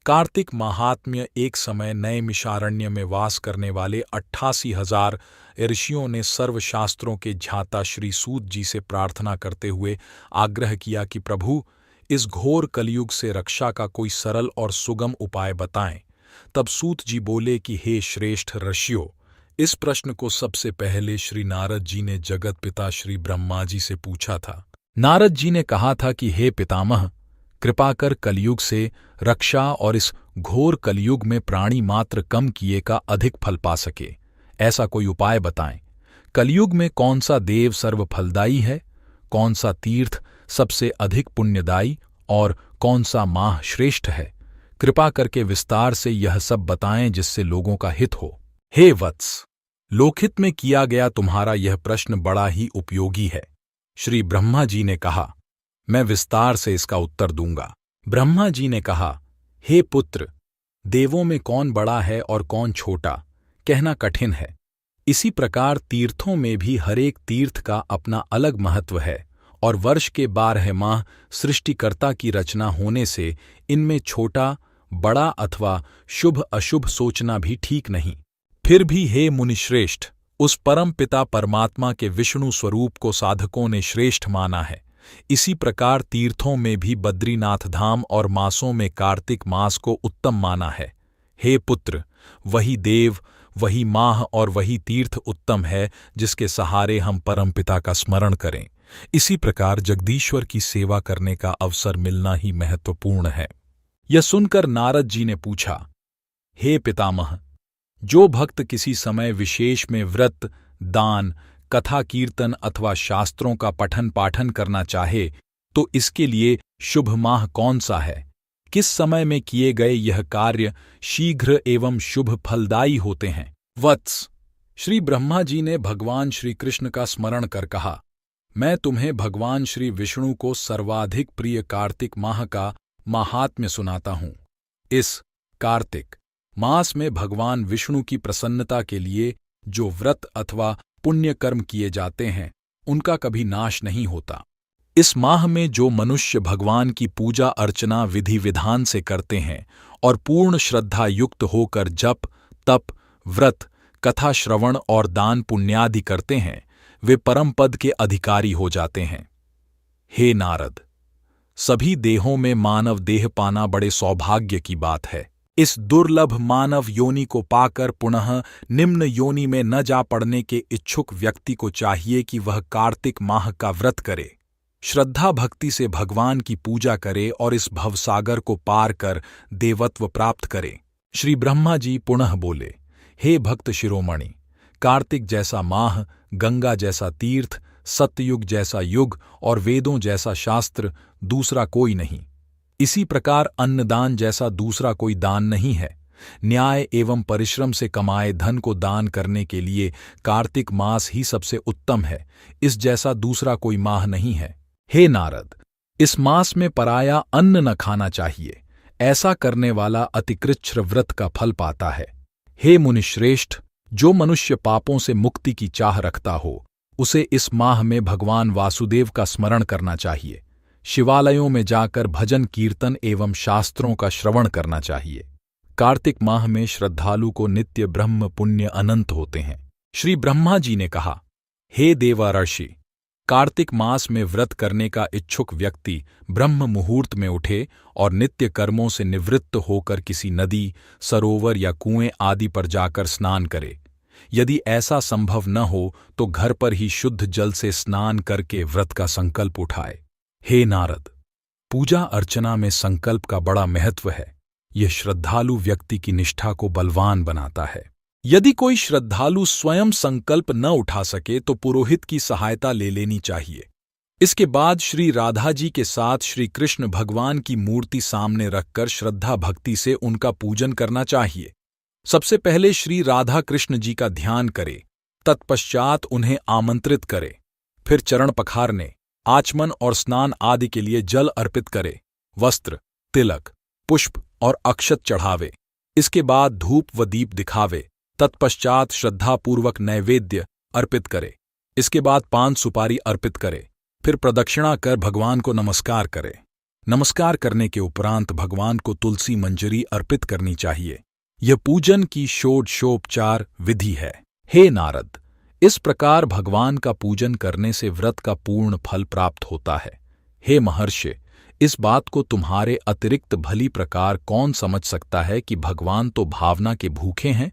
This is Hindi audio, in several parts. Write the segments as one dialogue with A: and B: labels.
A: कार्तिक महात्म्य। एक समय नैमिषारण्य में वास करने वाले 88,000 ऋषियों ने सर्वशास्त्रों के ज्ञाता श्री सूत जी से प्रार्थना करते हुए आग्रह किया कि प्रभु, इस घोर कलयुग से रक्षा का कोई सरल और सुगम उपाय बताएं। तब सूत जी बोले कि हे श्रेष्ठ ऋषियों, इस प्रश्न को सबसे पहले श्री नारद जी ने जगत पिता श्री ब्रह्मा जी से पूछा था। नारद जी ने कहा था कि हे पितामह, कृपा कर कलयुग से रक्षा और इस घोर कलयुग में प्राणी मात्र कम किए का अधिक फल पा सके, ऐसा कोई उपाय बताएं। कलयुग में कौन सा देव सर्वफलदायी है, कौन सा तीर्थ सबसे अधिक पुण्यदायी और कौन सा माह श्रेष्ठ है। कृपा करके विस्तार से यह सब बताएं जिससे लोगों का हित हो। हे वत्स, लोकहित में किया गया तुम्हारा यह प्रश्न बड़ा ही उपयोगी है। श्री ब्रह्मा जी ने कहा, मैं विस्तार से इसका उत्तर दूंगा। ब्रह्मा जी ने कहा, हे पुत्र, देवों में कौन बड़ा है और कौन छोटा, कहना कठिन है। इसी प्रकार तीर्थों में भी हर एक तीर्थ का अपना अलग महत्व है और वर्ष के 12 माह सृष्टिकर्ता की रचना होने से इनमें छोटा बड़ा अथवा शुभ अशुभ सोचना भी ठीक नहीं। फिर भी हे मुनिश्रेष्ठ, उस परम पिता परमात्मा के विष्णु स्वरूप को साधकों ने श्रेष्ठ माना है। इसी प्रकार तीर्थों में भी बद्रीनाथ धाम और मासों में कार्तिक मास को उत्तम माना है। हे पुत्र, वही देव, वही माह और वही तीर्थ उत्तम है जिसके सहारे हम परमपिता का स्मरण करें। इसी प्रकार जगदीश्वर की सेवा करने का अवसर मिलना ही महत्वपूर्ण है। यह सुनकर नारद जी ने पूछा, हे पितामह, जो भक्त किसी समय विशेष में व्रत, दान, कथा कीर्तन अथवा शास्त्रों का पठन पाठन करना चाहे तो इसके लिए शुभ माह कौन सा है, किस समय में किए गए यह कार्य शीघ्र एवं शुभ फलदायी होते हैं। वत्स, श्री ब्रह्मा जी ने भगवान श्री कृष्ण का स्मरण कर कहा, मैं तुम्हें भगवान श्री विष्णु को सर्वाधिक प्रिय कार्तिक माह का माहात्म्य सुनाता हूं। इस कार्तिक मास में भगवान विष्णु की प्रसन्नता के लिए जो व्रत अथवा पुण्य कर्म किए जाते हैं उनका कभी नाश नहीं होता। इस माह में जो मनुष्य भगवान की पूजा अर्चना विधि विधान से करते हैं और पूर्ण श्रद्धा युक्त होकर जप, तप, व्रत, कथा श्रवण और दान पुण्यादि करते हैं, वे परम पद के अधिकारी हो जाते हैं। हे नारद, सभी देहों में मानव देह पाना बड़े सौभाग्य की बात है। इस दुर्लभ मानव योनि को पाकर पुनः निम्न योनि में न जा पड़ने के इच्छुक व्यक्ति को चाहिए कि वह कार्तिक माह का व्रत करे, श्रद्धा भक्ति से भगवान की पूजा करे और इस भवसागर को पार कर देवत्व प्राप्त करे। श्री ब्रह्मा जी पुनः बोले, हे भक्त शिरोमणि, कार्तिक जैसा माह, गंगा जैसा तीर्थ, सत्ययुग जैसा युग और वेदों जैसा शास्त्र दूसरा कोई नहीं। इसी प्रकार अन्नदान जैसा दूसरा कोई दान नहीं है। न्याय एवं परिश्रम से कमाए धन को दान करने के लिए कार्तिक मास ही सबसे उत्तम है। इस जैसा दूसरा कोई माह नहीं है। हे नारद, इस मास में पराया अन्न न खाना चाहिए। ऐसा करने वाला अतिकृच्छ व्रत का फल पाता है। हे मुनिश्रेष्ठ, जो मनुष्य पापों से मुक्ति की चाह रखता हो उसे इस माह में भगवान वासुदेव का स्मरण करना चाहिए। शिवालयों में जाकर भजन कीर्तन एवं शास्त्रों का श्रवण करना चाहिए। कार्तिक माह में श्रद्धालु को नित्य ब्रह्म पुण्य अनंत होते हैं। श्री ब्रह्मा जी ने कहा, हे देवर्षि, कार्तिक मास में व्रत करने का इच्छुक व्यक्ति ब्रह्म मुहूर्त में उठे और नित्य कर्मों से निवृत्त होकर किसी नदी, सरोवर या कुएं आदि पर जाकर स्नान करे। यदि ऐसा संभव न हो तो घर पर ही शुद्ध जल से स्नान करके व्रत का संकल्प उठाए। हे नारद, पूजा अर्चना में संकल्प का बड़ा महत्व है। यह श्रद्धालु व्यक्ति की निष्ठा को बलवान बनाता है। यदि कोई श्रद्धालु स्वयं संकल्प न उठा सके तो पुरोहित की सहायता ले लेनी चाहिए। इसके बाद श्री राधा जी के साथ श्री कृष्ण भगवान की मूर्ति सामने रखकर श्रद्धा भक्ति से उनका पूजन करना चाहिए। सबसे पहले श्री राधा कृष्ण जी का ध्यान करे, तत्पश्चात उन्हें आमंत्रित करे, फिर चरण पखारने, आचमन और स्नान आदि के लिए जल अर्पित करे, वस्त्र, तिलक, पुष्प और अक्षत चढ़ावे। इसके बाद धूप व दीप दिखावे। तत्पश्चात श्रद्धापूर्वक नैवेद्य अर्पित करे। इसके बाद पान सुपारी अर्पित करे। फिर प्रदक्षिणा कर भगवान को नमस्कार करे। नमस्कार करने के उपरांत भगवान को तुलसी मंजरी अर्पित करनी चाहिए। यह पूजन की षोडशोपचार विधि है। हे नारद, इस प्रकार भगवान का पूजन करने से व्रत का पूर्ण फल प्राप्त होता है। हे महर्षि, इस बात को तुम्हारे अतिरिक्त भली प्रकार कौन समझ सकता है कि भगवान तो भावना के भूखे हैं,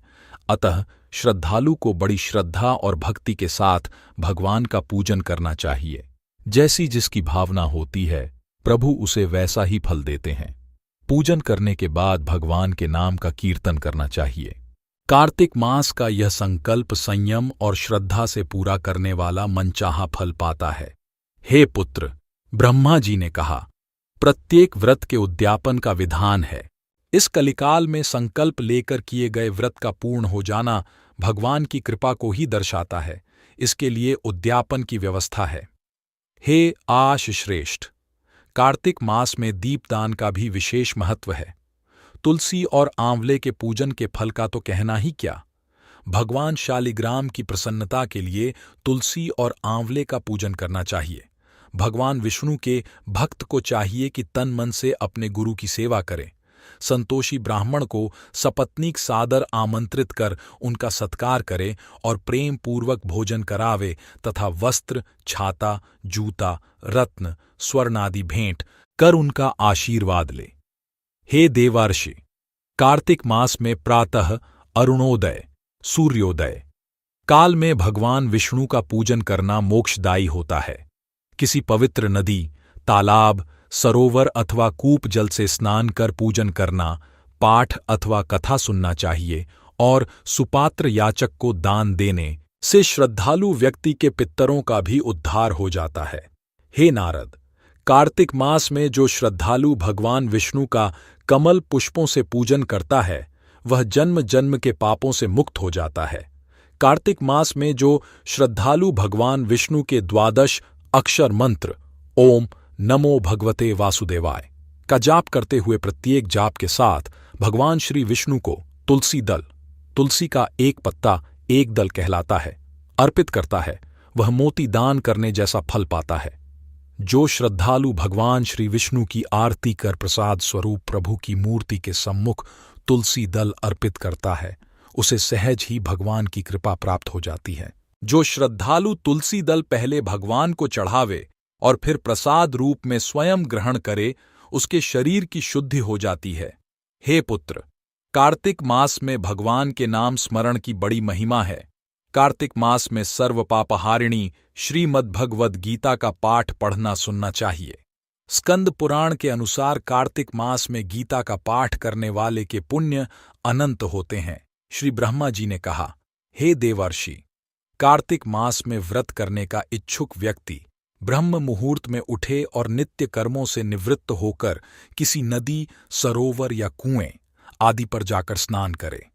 A: अतः श्रद्धालु को बड़ी श्रद्धा और भक्ति के साथ भगवान का पूजन करना चाहिए। जैसी जिसकी भावना होती है, प्रभु उसे वैसा ही फल देते हैं। पूजन करने के बाद भगवान के नाम का कीर्तन करना चाहिए। कार्तिक मास का यह संकल्प संयम और श्रद्धा से पूरा करने वाला मनचाहा फल पाता है। हे पुत्र, ब्रह्मा जी ने कहा, प्रत्येक व्रत के उद्यापन का विधान है। इस कलिकाल में संकल्प लेकर किए गए व्रत का पूर्ण हो जाना भगवान की कृपा को ही दर्शाता है। इसके लिए उद्यापन की व्यवस्था है। हे आश श्रेष्ठ, कार्तिक मास में दीपदान का भी विशेष महत्व है। तुलसी और आंवले के पूजन के फल का तो कहना ही क्या। भगवान शालिग्राम की प्रसन्नता के लिए तुलसी और आंवले का पूजन करना चाहिए। भगवान विष्णु के भक्त को चाहिए कि तन मन से अपने गुरु की सेवा करे। संतोषी ब्राह्मण को सपत्नीक सादर आमंत्रित कर उनका सत्कार करे और प्रेम पूर्वक भोजन करावे तथा वस्त्र, छाता, जूता, रत्न, स्वर्ण आदि भेंट कर उनका आशीर्वाद ले। हे देवर्षि, कार्तिक मास में प्रातः अरुणोदय, सूर्योदय काल में भगवान विष्णु का पूजन करना मोक्षदायी होता है। किसी पवित्र नदी, तालाब, सरोवर अथवा कूप जल से स्नान कर पूजन करना, पाठ अथवा कथा सुनना चाहिए और सुपात्र याचक को दान देने से श्रद्धालु व्यक्ति के पितरों का भी उद्धार हो जाता है। हे नारद, कार्तिक मास में जो श्रद्धालु भगवान विष्णु का कमल पुष्पों से पूजन करता है, वह जन्म जन्म के पापों से मुक्त हो जाता है। कार्तिक मास में जो श्रद्धालु भगवान विष्णु के 12 अक्षर मंत्र ओम नमो भगवते वासुदेवाय का जाप करते हुए प्रत्येक जाप के साथ भगवान श्री विष्णु को तुलसी दल, तुलसी का एक पत्ता एक दल कहलाता है, अर्पित करता है, वह मोती दान करने जैसा फल पाता है। जो श्रद्धालु भगवान श्री विष्णु की आरती कर प्रसाद स्वरूप प्रभु की मूर्ति के सम्मुख तुलसी दल अर्पित करता है, उसे सहज ही भगवान की कृपा प्राप्त हो जाती है। जो श्रद्धालु तुलसी दल पहले भगवान को चढ़ावे और फिर प्रसाद रूप में स्वयं ग्रहण करे, उसके शरीर की शुद्धि हो जाती है। हे पुत्र, कार्तिक मास में भगवान के नाम स्मरण की बड़ी महिमा है। कार्तिक मास में सर्व पापहारिणी श्रीमद्भगवद गीता का पाठ पढ़ना सुनना चाहिए। स्कंद पुराण के अनुसार कार्तिक मास में गीता का पाठ करने वाले के पुण्य अनंत होते हैं। श्री ब्रह्मा जी ने कहा, हे देवर्षि, कार्तिक मास में व्रत करने का इच्छुक व्यक्ति ब्रह्म मुहूर्त में उठे और नित्य कर्मों से निवृत्त होकर किसी नदी, सरोवर या कुएं आदि पर जाकर स्नान करे।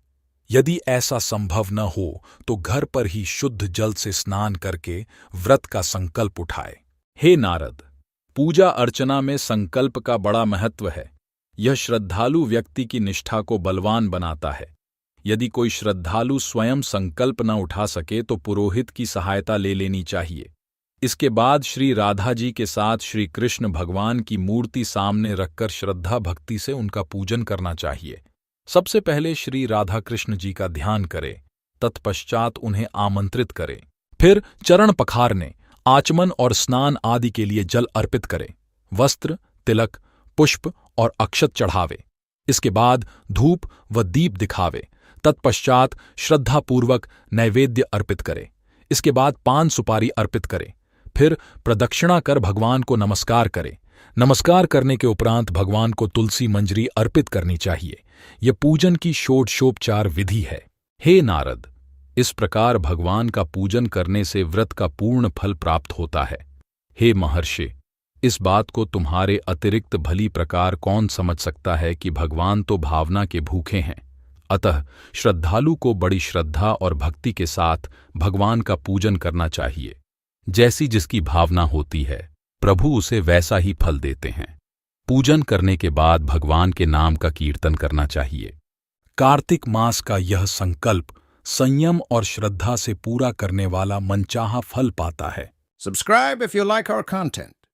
A: यदि ऐसा संभव न हो तो घर पर ही शुद्ध जल से स्नान करके व्रत का संकल्प उठाए। हे नारद, पूजा अर्चना में संकल्प का बड़ा महत्व है। यह श्रद्धालु व्यक्ति की निष्ठा को बलवान बनाता है। यदि कोई श्रद्धालु स्वयं संकल्प न उठा सके तो पुरोहित की सहायता ले लेनी चाहिए। इसके बाद श्री राधा जी के साथ श्री कृष्ण भगवान की मूर्ति सामने रखकर श्रद्धा भक्ति से उनका पूजन करना चाहिए। सबसे पहले श्री राधा कृष्ण जी का ध्यान करें, तत्पश्चात उन्हें आमंत्रित करें। फिर चरण पखारने, आचमन और स्नान आदि के लिए जल अर्पित करें। वस्त्र, तिलक, पुष्प और अक्षत चढ़ावे। इसके बाद धूप व दीप दिखावे। तत्पश्चात श्रद्धापूर्वक नैवेद्य अर्पित करें। इसके बाद पान सुपारी अर्पित करें। फिर प्रदक्षिणा कर भगवान को नमस्कार करें। नमस्कार करने के उपरांत भगवान को तुलसी मंजरी अर्पित करनी चाहिए। यह पूजन की षोडशोपचार विधि है। हे नारद, इस प्रकार भगवान का पूजन करने से व्रत का पूर्ण फल प्राप्त होता है। हे महर्षि, इस बात को तुम्हारे अतिरिक्त भली प्रकार कौन समझ सकता है कि भगवान तो भावना के भूखे हैं, अतः श्रद्धालु को बड़ी श्रद्धा और भक्ति के साथ भगवान का पूजन करना चाहिए। जैसी जिसकी भावना होती है, प्रभु उसे वैसा ही फल देते हैं। पूजन करने के बाद भगवान के नाम का कीर्तन करना चाहिए। कार्तिक मास का यह संकल्प संयम और श्रद्धा से पूरा करने वाला मनचाहा फल पाता है।
B: Subscribe if you like our content.